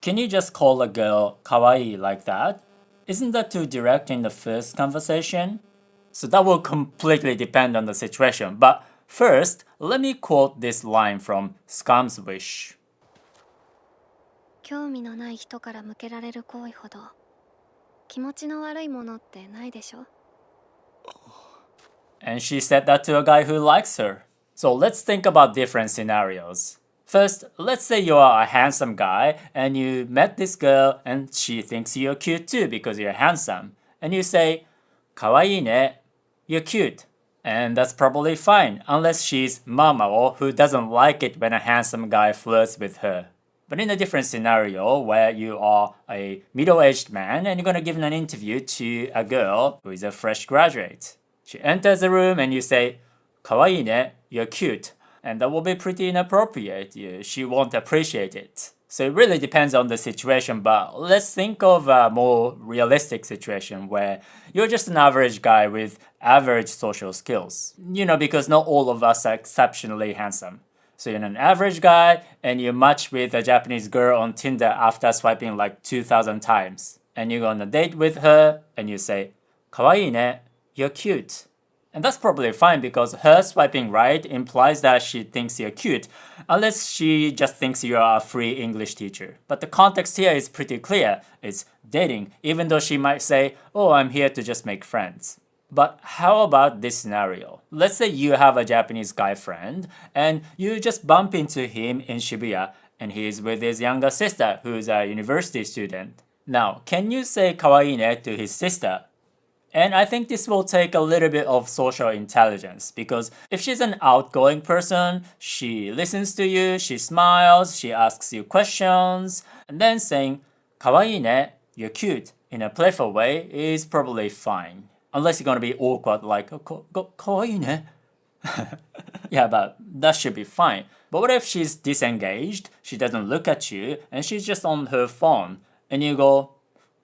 Can you just call a girl kawaii like that? Isn't that too direct in the first conversation? So that will completely depend on the situation. But first, let me quote this line from Scum's Wish. 興味のない人から向けられる行為ほど気持ちの悪いものってないでしょ? And she said that to a guy who likes her. So let's think about different scenarios. First, let's say you are a handsome guy and you met this girl and she thinks you're cute too because you're handsome. And you say, かわいいね, you're cute. And that's probably fine, unless she's Mamao who doesn't like it when a handsome guy flirts with her. But in a different scenario where you are a middle-aged man and you're gonna give an interview to a girl who is a fresh graduate. She enters the room and you say, かわいいね, you're cute. And that will be pretty inappropriate. She won't appreciate it. So it really depends on the situation, but let's think of a more realistic situation where you're just an average guy with average social skills. Because not all of us are exceptionally handsome. So you're an average guy and you match with a Japanese girl on Tinder after swiping like 2,000 times. And you go on a date with her and you say, かわいいね, you're cute. And that's probably fine because her swiping right implies that she thinks you're cute, unless she just thinks you're a free English teacher. But the context here is pretty clear. It's dating, even though she might say, oh, I'm here to just make friends. But how about this scenario? Let's say you have a Japanese guy friend and you just bump into him in Shibuya and he's with his younger sister who's a university student. Now, can you say kawaii ne to his sister? And I think this will take a little bit of social intelligence because if she's an outgoing person, she listens to you, she smiles, she asks you questions, and then saying, かわいいね, you're cute, in a playful way is probably fine. Unless you're gonna be awkward like, かわいいね? Yeah, but that should be fine. But what if she's disengaged, she doesn't look at you, and she's just on her phone, and you go,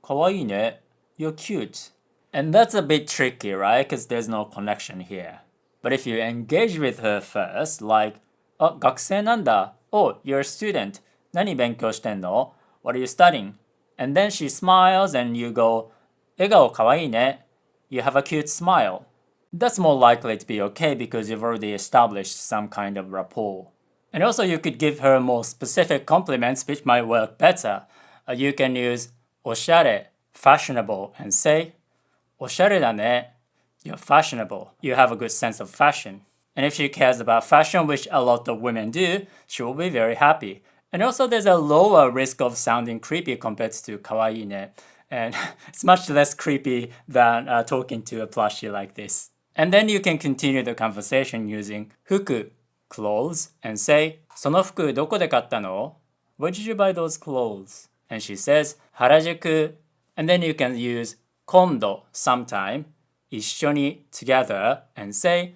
かわいいね, you're cute. And that's a bit tricky, right? Because there's no connection here. But if you engage with her first, like, あ、学生なんだ. Oh, you're a student. 何勉強してんの? What are you studying? And then she smiles and you go, 笑顔かわいいね. You have a cute smile. That's more likely to be okay because you've already established some kind of rapport. And also you could give her more specific compliments which might work better. You can use おしゃれ, fashionable, and say, おしゃれだね. You're fashionable. You have a good sense of fashion. And if she cares about fashion, which a lot of women do, she will be very happy. And also there's a lower risk of sounding creepy compared to kawaii ne. And it's much less creepy than talking to a plushie like this. And then you can continue the conversation using 服, clothes, and say, その服どこで買ったの? Where did you buy those clothes? And she says, 原宿. And then you can use 今度 sometime, 一緒に together, and say,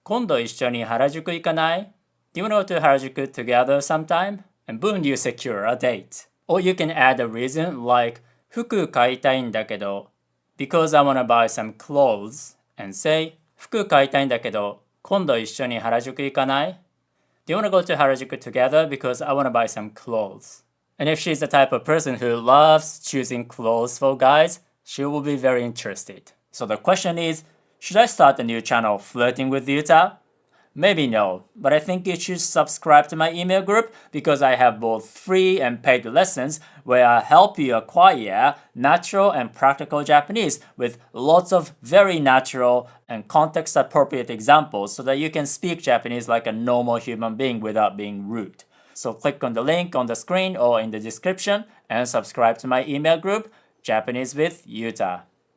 今度一緒に原宿行かない? Do you want to go to Harajuku together sometime? And boom, you secure a date. Or you can add a reason like, 服買いたいんだけど, because I want to buy some clothes, and say, 服買いたいんだけど、今度一緒に原宿行かない? Do you want to go to Harajuku together because I want to buy some clothes? And if she's the type of person who loves choosing clothes for guys, she will be very interested. So the question is, should I start a new channel flirting with Yuta? Maybe no, but I think you should subscribe to my email group because I have both free and paid lessons where I help you acquire natural and practical Japanese with lots of very natural and context-appropriate examples so that you can speak Japanese like a normal human being without being rude. So click on the link on the screen or in the description and subscribe to my email group, Japanese with Yuta.